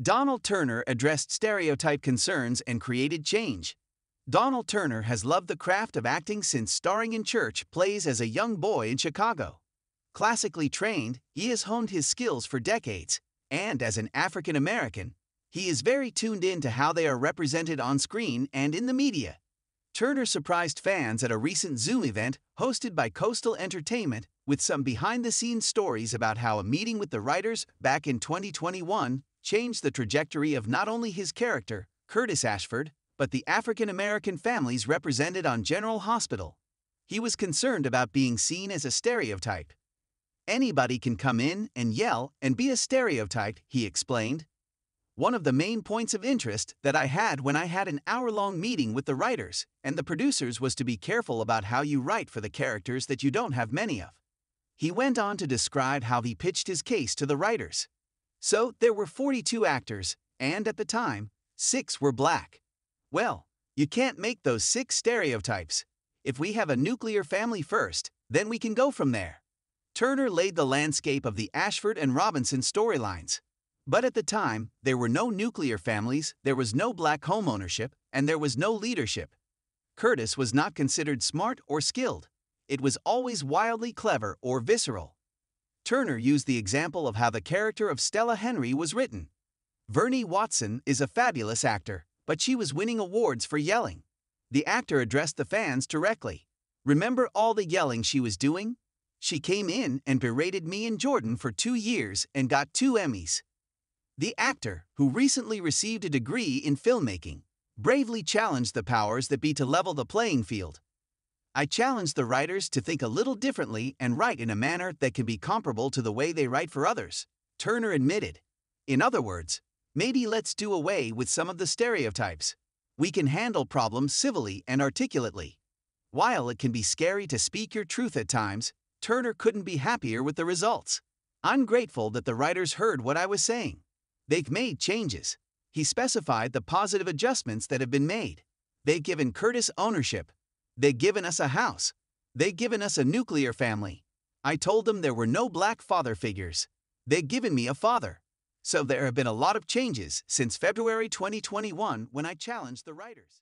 Donald Turner addressed stereotype concerns and created change. Donald Turner has loved the craft of acting since starring in church plays as a young boy in Chicago. Classically trained, he has honed his skills for decades, and as an African American, he is very tuned in to how they are represented on screen and in the media. Turner surprised fans at a recent Zoom event hosted by Coastal Entertainment with some behind-the-scenes stories about how a meeting with the writers back in 2021 changed the trajectory of not only his character, Curtis Ashford, but the African-American families represented on General Hospital. He was concerned about being seen as a stereotype. Anybody can come in and yell and be a stereotype, he explained. One of the main points of interest that I had when I had an hour-long meeting with the writers and the producers was to be careful about how you write for the characters that you don't have many of. He went on to describe how he pitched his case to the writers. So, there were 42 actors, and at the time, 6 were black. Well, you can't make those 6 stereotypes. If we have a nuclear family first, then we can go from there. Turner laid the landscape of the Ashford and Robinson storylines. But at the time, there were no nuclear families, there was no black homeownership, and there was no leadership. Curtis was not considered smart or skilled. It was always wildly clever or visceral. Turner used the example of how the character of Stella Henry was written. Vernee Watson is a fabulous actor, but she was winning awards for yelling. The actor addressed the fans directly. Remember all the yelling she was doing? She came in and berated me and Jordan for 2 years and got 2 Emmys. The actor, who recently received a degree in filmmaking, bravely challenged the powers that be to level the playing field. I challenged the writers to think a little differently and write in a manner that can be comparable to the way they write for others, Turner admitted. In other words, maybe let's do away with some of the stereotypes. We can handle problems civilly and articulately. While it can be scary to speak your truth at times, Turner couldn't be happier with the results. I'm grateful that the writers heard what I was saying. They've made changes. He specified the positive adjustments that have been made. They've given Curtis ownership. They've given us a house. They've given us a nuclear family. I told them there were no black father figures. They've given me a father. So there have been a lot of changes since February 2021 when I challenged the writers.